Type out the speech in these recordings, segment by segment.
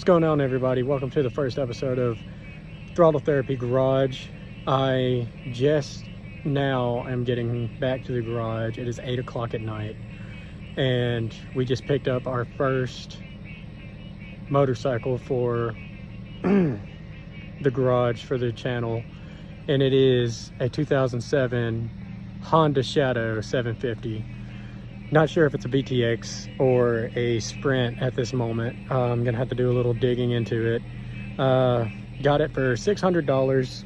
What's going on, everybody? Welcome to the first episode of Throttle Therapy Garage. I just now am getting back to the garage. It is 8 o'clock at night, and we just picked up our first motorcycle for the garage for the channel, and it is a 2007 Honda Shadow 750. Not sure if it's a VTX or a Sprint at this moment. I'm gonna have to do a little digging into it. Got it for $600.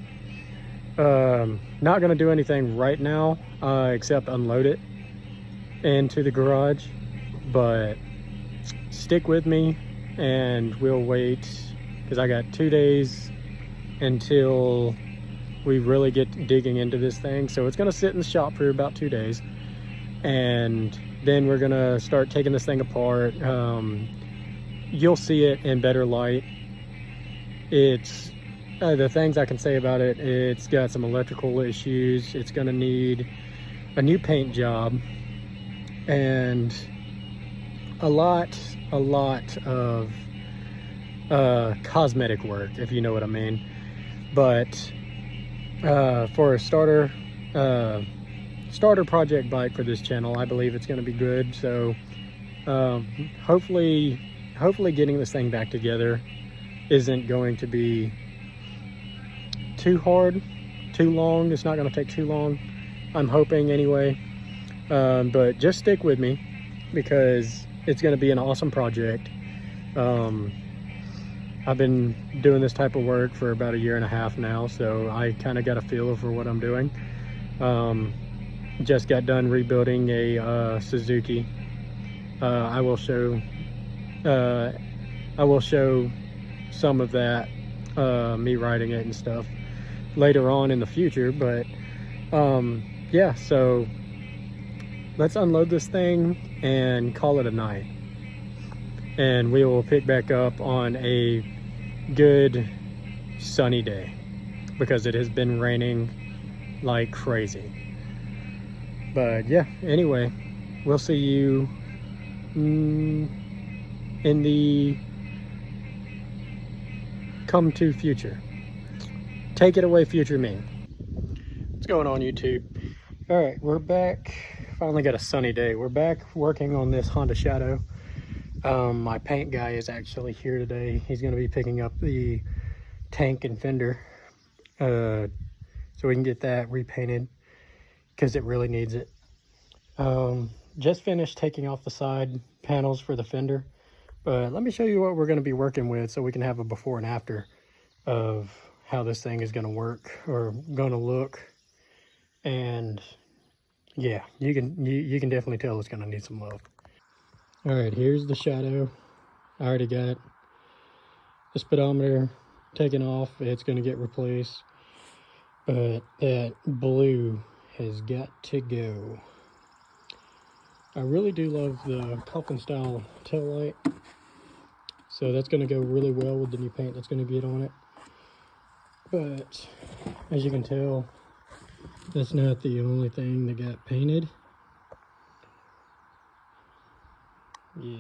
Not gonna do anything right now except unload it into the garage, but stick with me and we'll wait, because I got 2 days until we really get digging into this thing. So it's gonna sit in the shop for about 2 days, and then we're gonna start taking this thing apart. You'll see it in better light. It's the things I can say about it: it's got some electrical issues. It's gonna need a new paint job and a lot of cosmetic work, if you know what I mean. But for a starter project bike for this channel, I believe it's going to be good. So hopefully getting this thing back together isn't going to be too hard, too long. It's not going to take too long, I'm hoping, anyway. But just stick with me, because it's going to be an awesome project. I've been doing this type of work for about 1.5 years now, so I kind of got a feel for what I'm doing. Just got done rebuilding a Suzuki. I will show some of that, me riding it and stuff, later on in the future. But yeah, so let's unload this thing and call it a night, and we will pick back up on a good sunny day, because it has been raining like crazy. But yeah, anyway, we'll see you in the come to future. Take it away, future me. What's going on, YouTube? All right, we're back. Finally got a sunny day. We're back working on this Honda Shadow. My paint guy is actually here today. He's going to be picking up the tank and fender, so we can get that repainted, because it really needs it. Just finished taking off the side panels for the fender, but let me show you what we're going to be working with, so we can have a before and after of how this thing is going to work, or going to look. And yeah, you can definitely tell it's going to need some love. All right, here's the Shadow. I already got the speedometer taken off. It's going to get replaced, but that blue has got to go. I really do love the coffin style tail light, so that's going to go really well with the new paint that's going to get on it. But as you can tell, that's not the only thing that got painted. Yeah,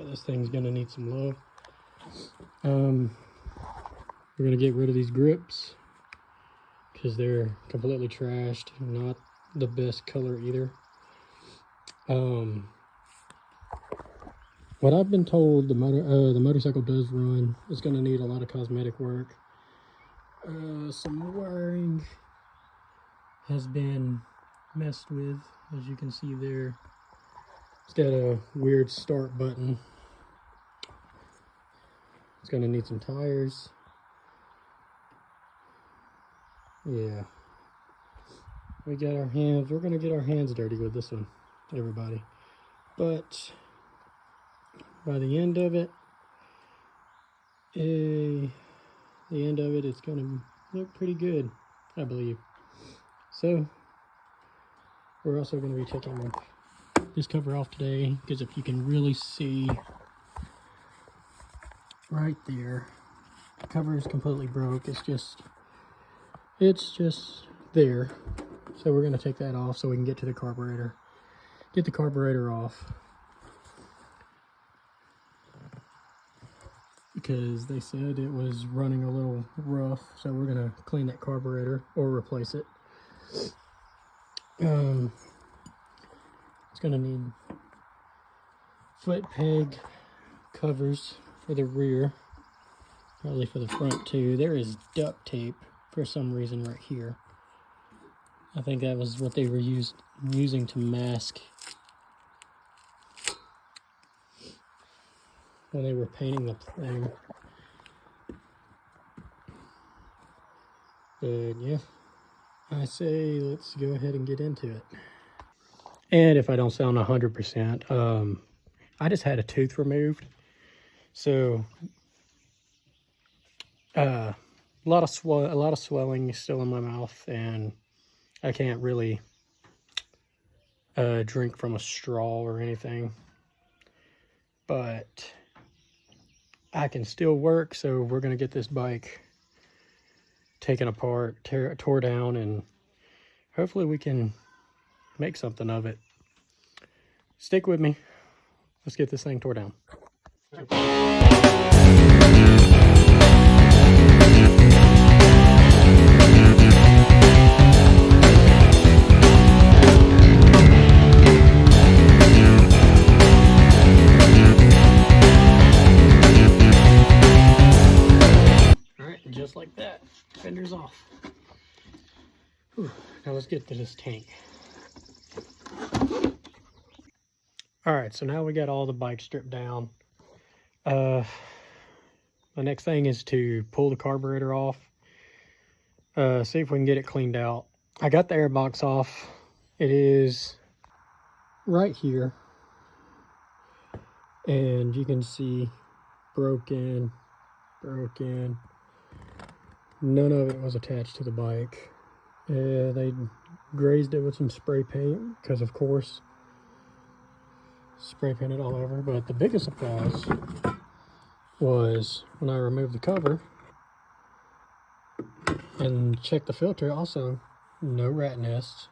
this thing's going to need some love. We're going to get rid of these grips, because they're completely trashed, not the best color either. What I've been told, the motorcycle does run. It's going to need a lot of cosmetic work. Some wiring has been messed with, as you can see there. It's got a weird start button. It's going to need some tires. Yeah. We got our hands. We're going to get our hands dirty with this one, everybody. But by the end of it, it's going to look pretty good, I believe. So we're also going to be taking this cover off today, because if you can really see right there, the cover is completely broke. It's just there. So we're going to take that off so we can get to the carburetor. Get the carburetor off. because they said it was running a little rough, so we're gonna clean that carburetor or replace it. It's gonna need foot peg covers for the rear, probably for the front too. There is duct tape for some reason right here. I think that was what they were using to mask when they were painting the thing. But yeah, I say let's go ahead and get into it. And if I don't sound 100%, I just had a tooth removed, so a lot of swelling still in my mouth, and I can't really drink from a straw or anything. But I can still work, so we're gonna get this bike taken apart, tore down, and hopefully we can make something of it. Stick with me. Let's get this thing tore down. Just like that, fender's off. Whew. Now let's get to this tank. All right, so now we got all the bike stripped down. The next thing is to pull the carburetor off. See if we can get it cleaned out. I got the air box off. It is right here. And you can see broken. None of it was attached to the bike. They grazed it with some spray paint because, of course, spray painted all over. But the biggest surprise was when I removed the cover and checked the filter. Also, no rat nests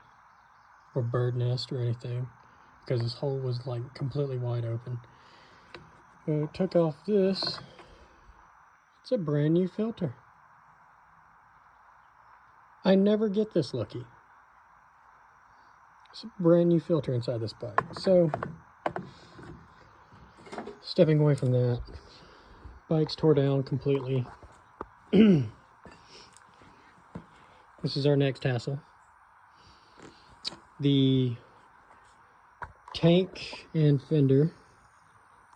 or bird nest or anything, because this hole was like completely wide open. Took off this. It's a brand new filter. I never get this lucky. It's a brand new filter inside this bike. So, stepping away from that, bike's tore down completely. This is our next hassle. The tank and fender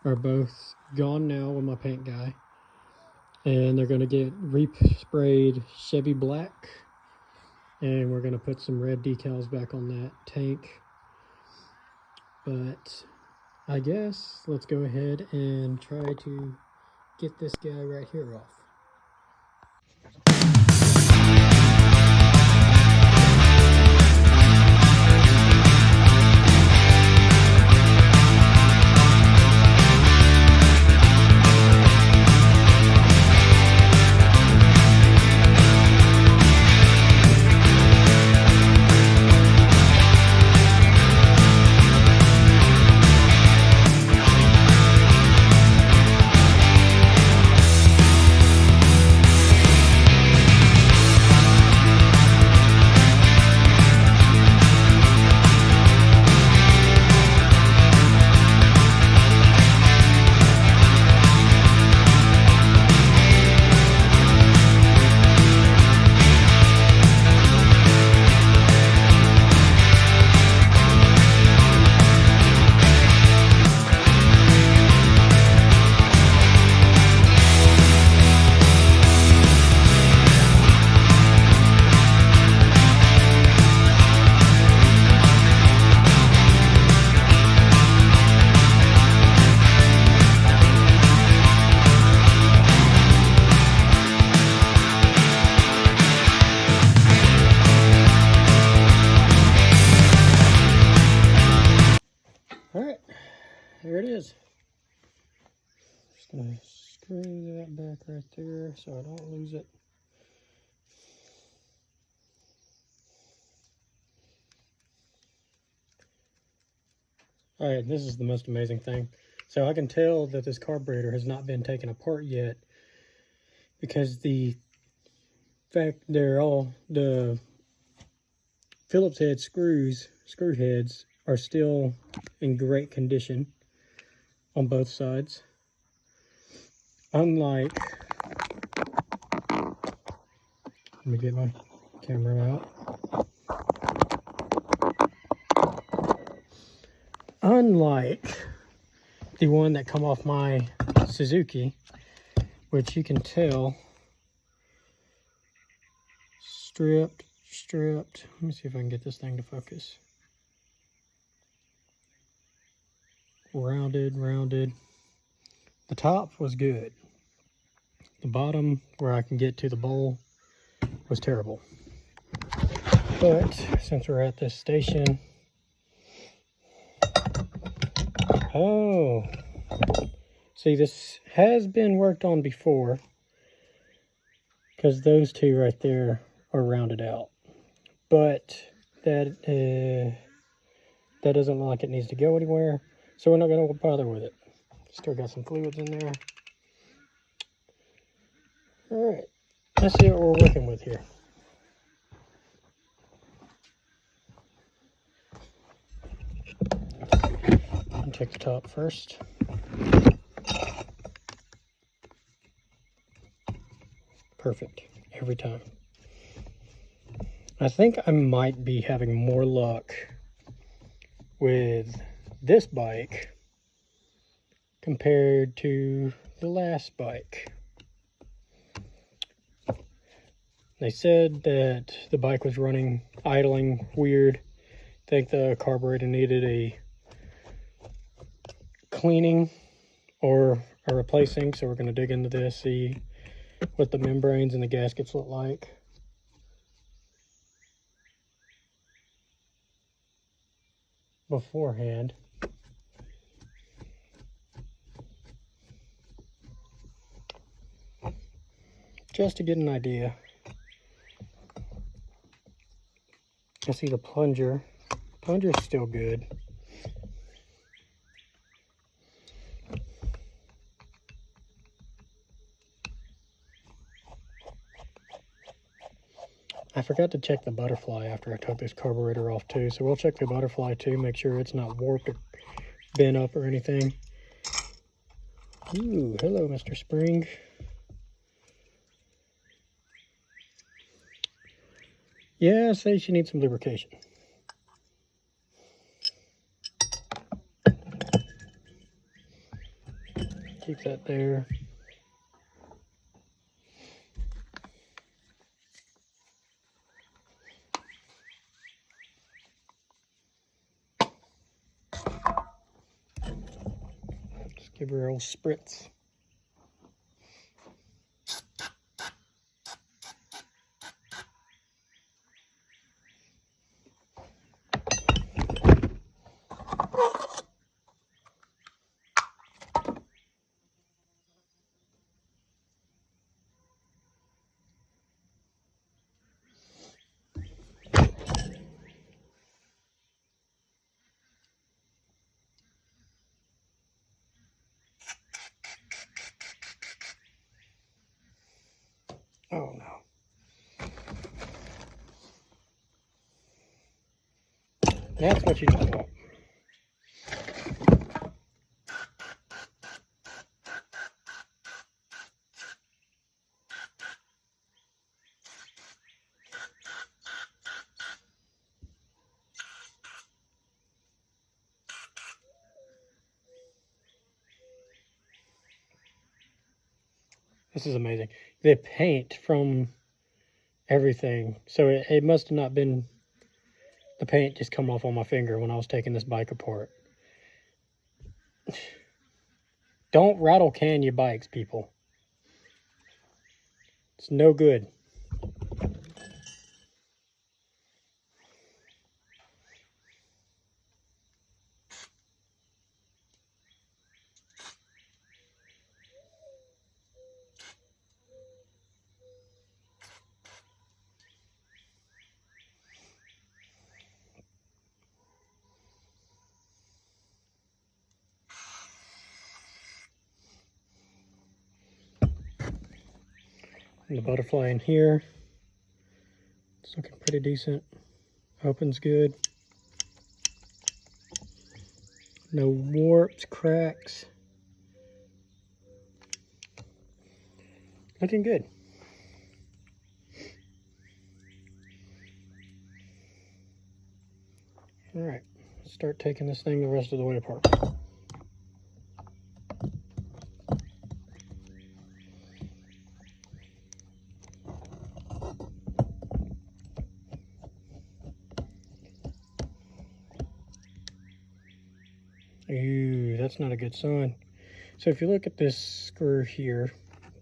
are both gone now with my paint guy. And they're going to get resprayed Chevy black. And we're going to put some red decals back on that tank. But I guess let's go ahead and try to get this guy right here off. There it is. Just gonna screw that back right there so I don't lose it. All right, this is the most amazing thing. So I can tell that this carburetor has not been taken apart yet because the fact they're all, the Phillips head screw heads are still in great condition on both sides. Unlike, let me get my camera out. Unlike the one that come off my Suzuki, which you can tell stripped. Let me see if I can get this thing to focus. Rounded. The top was good. The bottom, where I can get to the bowl, was terrible. But since we're at this station, oh, see, this has been worked on before, because those two right there are rounded out. But that doesn't look like it needs to go anywhere, so we're not going to bother with it. Still got some fluids in there. All right, let's see what we're working with here. I'll check the top first. Perfect, every time. I think I might be having more luck with this bike compared to the last bike. They said that the bike was idling weird. I think the carburetor needed a cleaning or a replacing, so we're going to dig into this, see what the membranes and the gaskets look like. Beforehand. Just to get an idea. I see the plunger. Plunger's still good. I forgot to check the butterfly after I took this carburetor off too, so we'll check the butterfly too, make sure it's not warped or bent up or anything. Ooh, hello, Mr. Spring. Yeah, I say she needs some lubrication. Keep that there. Just give her a little spritz. Oh no. That's what you don't want. This is amazing. The paint from everything. So it must have not been the paint just come off on my finger when I was taking this bike apart. Don't rattle can your bikes, people. It's no good. And the butterfly in here, it's looking pretty decent. Opens good. No warps, cracks. Looking good. All right, let's start taking this thing the rest of the way apart. Ooh, that's not a good sign. So if you look at this screw here,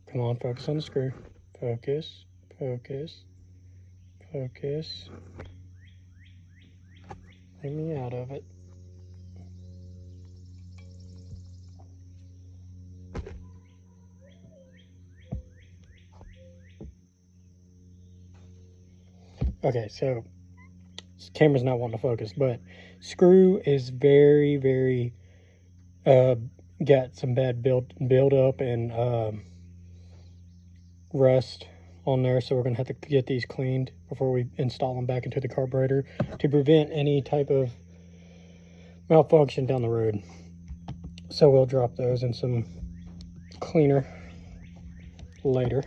come on, focus on the screw. Focus, focus, focus. Leave me out of it. Okay, so this camera's not wanting to focus, but screw is very got some bad build up and rust on there, so we're gonna have to get these cleaned before we install them back into the carburetor to prevent any type of malfunction down the road. So we'll drop those in some cleaner later.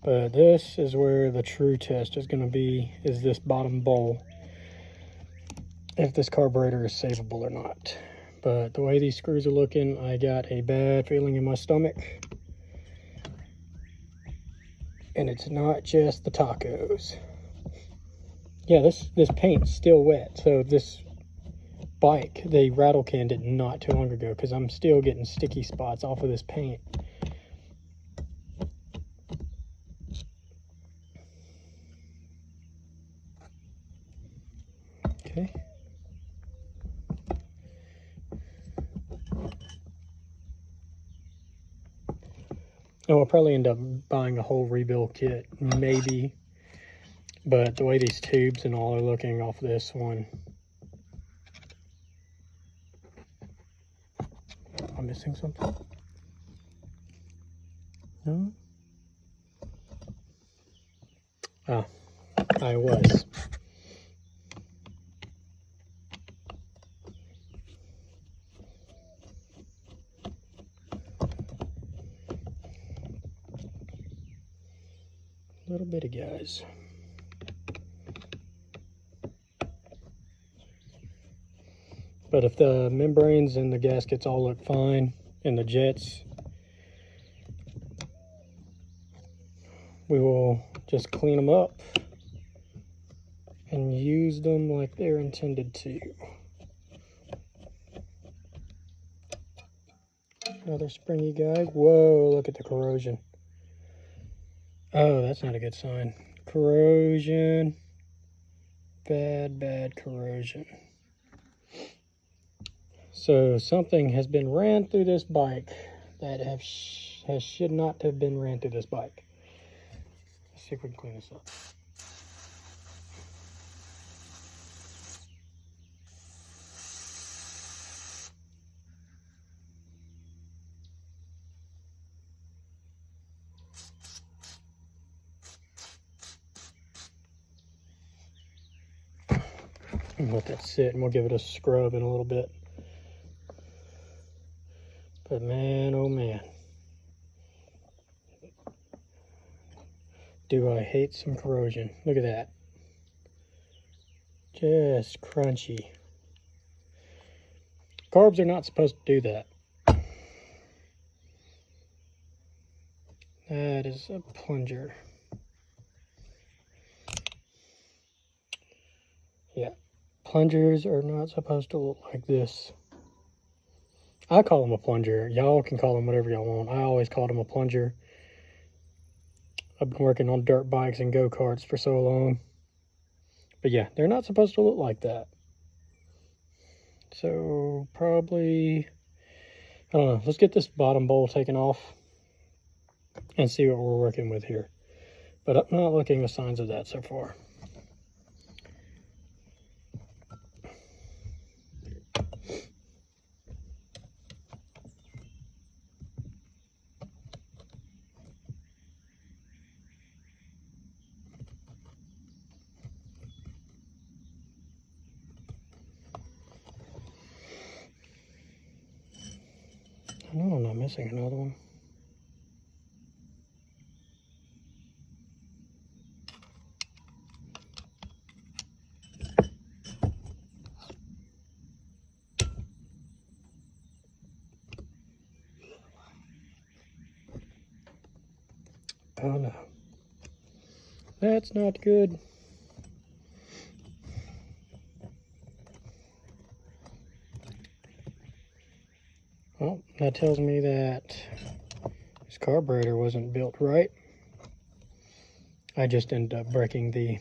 But this is where the true test is going to be, is this bottom bowl, if this carburetor is savable or not. But the way these screws are looking, I got a bad feeling in my stomach. And it's not just the tacos. Yeah, this paint's still wet. So this bike, the rattle canned it not too long ago, because I'm still getting sticky spots off of this paint. Okay. And we'll probably end up buying a whole rebuild kit, maybe. But the way these tubes and all are looking off this one, am I missing something? No? Ah, I was. Little bitty guys. But if the membranes and the gaskets all look fine, and the jets, we will just clean them up and use them like they're intended to. Another springy guy. Whoa, look at the corrosion. Oh, that's not a good sign. Corrosion. Bad corrosion. So something has been ran through this bike that should not have been ran through this bike. Let's see if we can clean this up. And let that sit, and we'll give it a scrub in a little bit. But man, oh man, do I hate some corrosion. Look at that. Just crunchy. Carbs are not supposed to do that. That is a plunger. Yeah, plungers are not supposed to look like this. I call them a plunger. Y'all can call them whatever y'all want. I always called them a plunger. I've been working on dirt bikes and go-karts for so long. But yeah, they're not supposed to look like that. So probably, I don't know. Let's get this bottom bowl taken off and see what we're working with here. But I'm not looking at signs of that so far. missing another one. Oh no, that's not good. Well, that tells me that this carburetor wasn't built right. I just ended up breaking the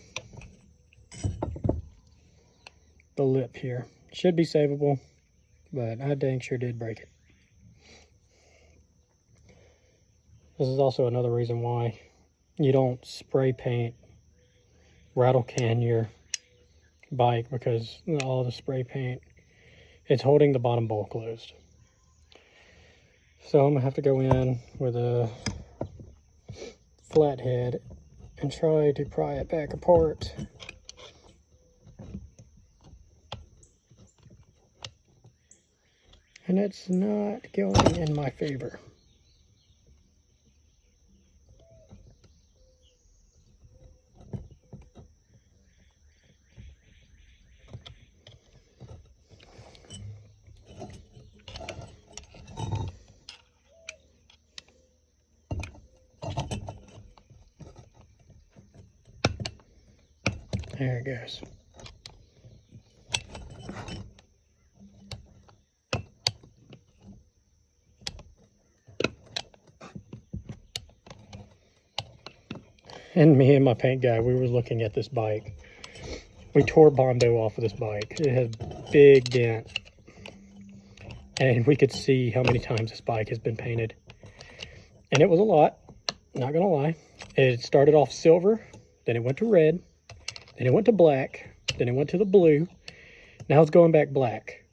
lip here. Should be savable, but I dang sure did break it. This is also another reason why you don't spray paint, rattle can your bike, because all the spray paint, it's holding the bottom bowl closed. So I'm gonna have to go in with a flathead and try to pry it back apart. And it's not going in my favor. There it goes. And me and my paint guy, we were looking at this bike. We tore Bondo off of this bike. It has a big dent. And we could see how many times this bike has been painted. And it was a lot, not gonna lie. It started off silver, then it went to red, then it went to black, then it went to the blue. Now it's going back black.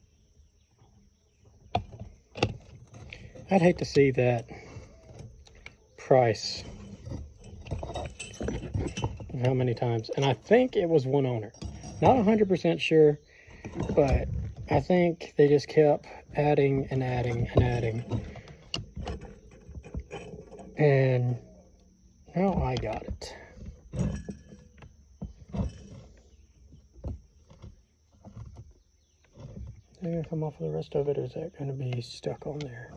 I'd hate to see that price. How many times? And I think it was one owner. Not 100% sure, but I think they just kept adding and adding and adding. And now I got it. They're gonna come off of the rest of it, or is that gonna be stuck on there?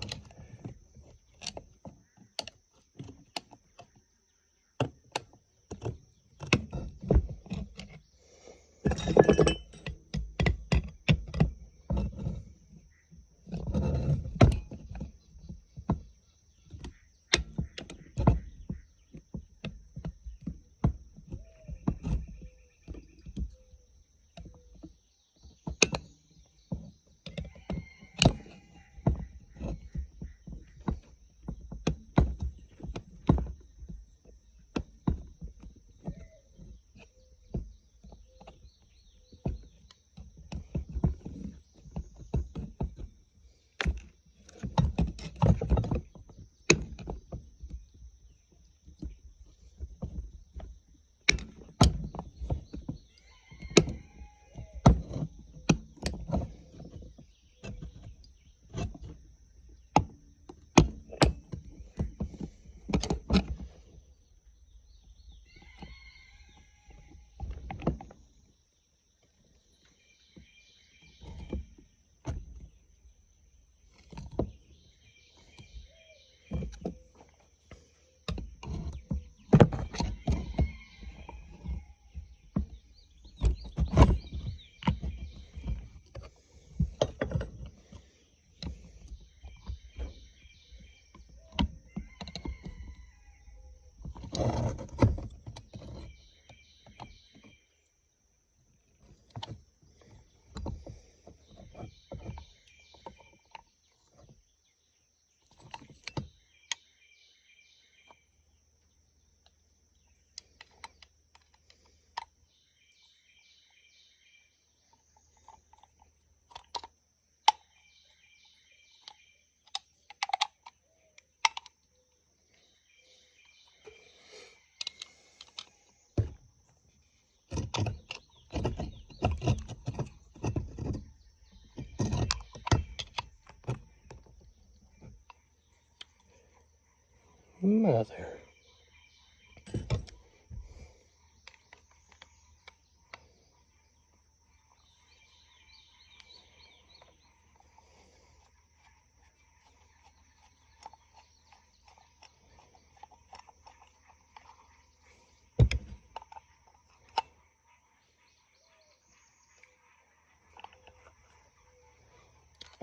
got there?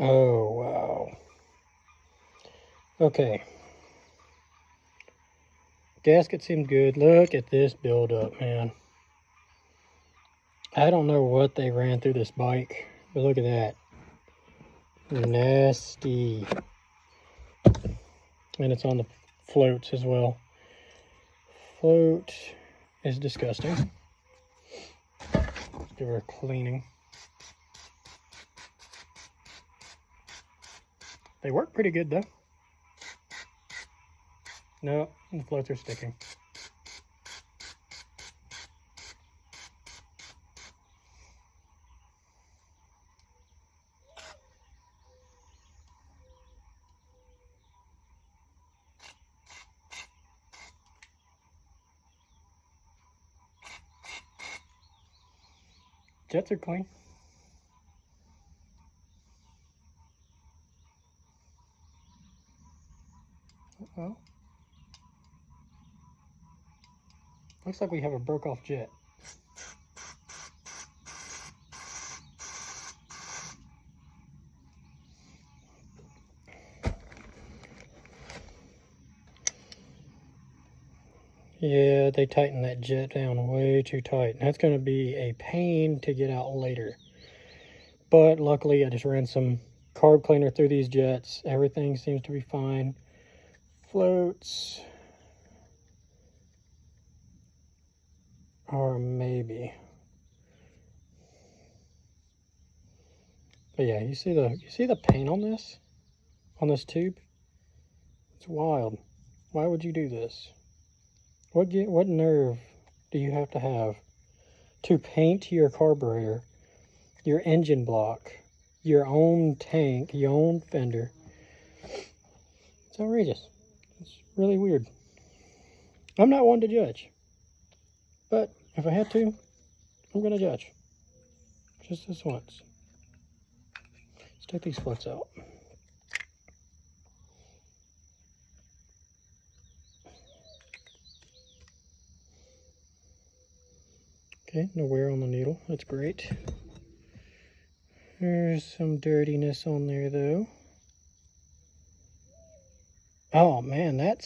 Oh, wow. Okay. Gasket seemed good. Look at this buildup, man. I don't know what they ran through this bike, but look at that. Nasty. And it's on the floats as well. Float is disgusting. Let's give her a cleaning. They work pretty good though. No, the floats are sticking. Jets are clean. Uh-oh. Looks like we have a broke off jet. Yeah, they tightened that jet down way too tight. And that's going to be a pain to get out later. But luckily, I just ran some carb cleaner through these jets. Everything seems to be fine. Floats. Or maybe. But yeah, you see the paint on this? On this tube? It's wild. Why would you do this? What nerve do you have to paint your carburetor, your engine block, your own tank, your own fender? It's outrageous. It's really weird. I'm not one to judge, but if I had to, I'm gonna judge. Just this once. Let's take these floats out. Okay, no wear on the needle. That's great. There's some dirtiness on there though. Oh man, that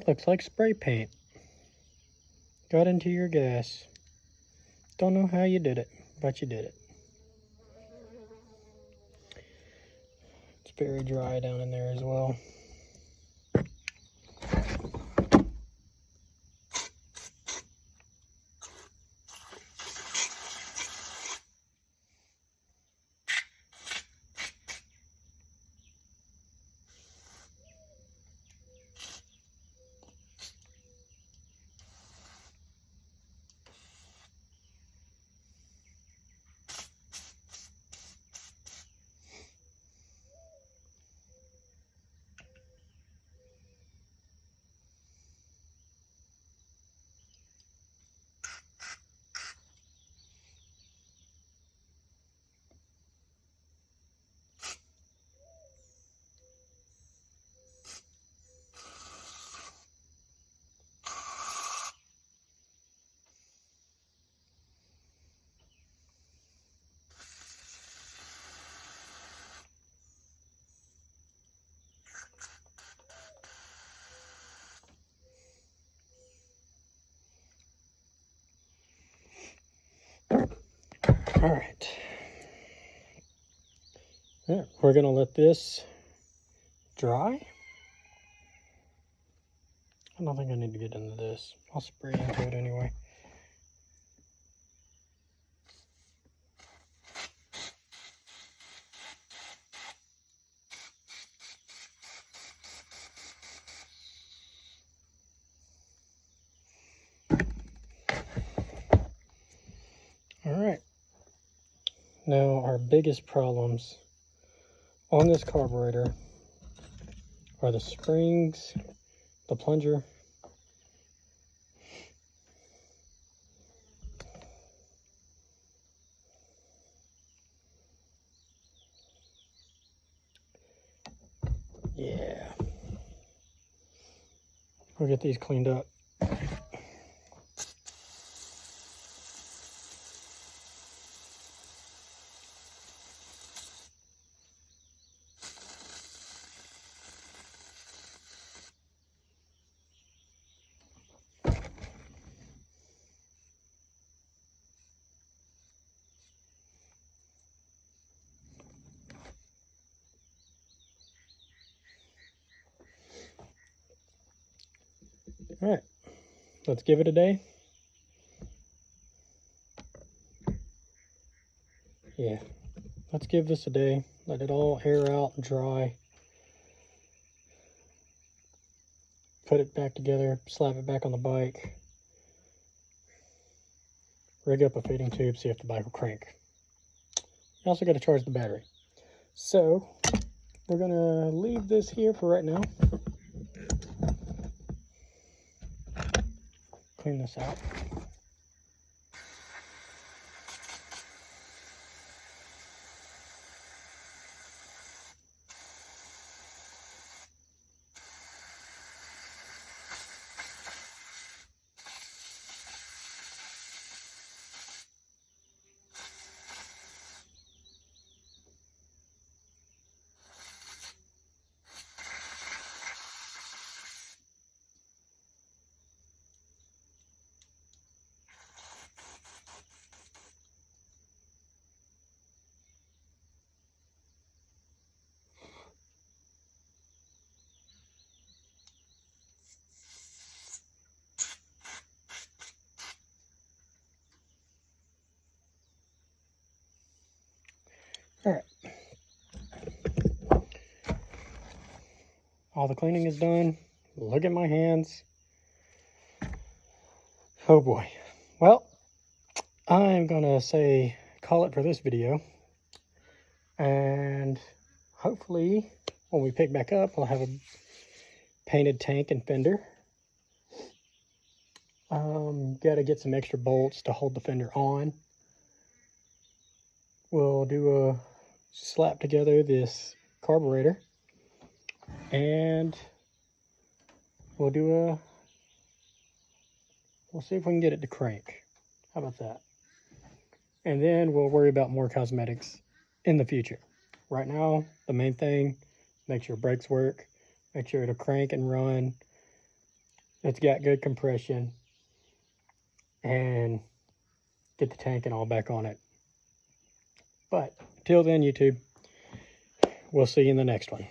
looks like spray paint. Got into your gas. Don't know how you did it, but you did it. It's very dry down in there as well. All right. Yeah, we're gonna let this dry. I don't think I need to get into this. I'll spray into it anyway. All right. Now our biggest problems on this carburetor are the springs, the plunger. Yeah. We'll get these cleaned up. All right, let's give it a day. Yeah, let's give this a day. Let it all air out and dry. Put it back together, slap it back on the bike. Rig up a feeding tube, see if the bike will crank. You also got to charge the battery. So, we're going to leave this here for right now. Clean this out. All right. All the cleaning is done. Look at my hands. Oh boy. Well, I'm gonna call it for this video. And hopefully when we pick back up, we'll have a painted tank and fender. Gotta get some extra bolts to hold the fender on. We'll slap together this carburetor, and we'll see if we can get it to crank. How about that? And then we'll worry about more cosmetics in the future. Right now, the main thing, make sure brakes work, make sure it'll crank and run, it's got good compression, and get the tank and all back on it. But till then, YouTube, we'll see you in the next one.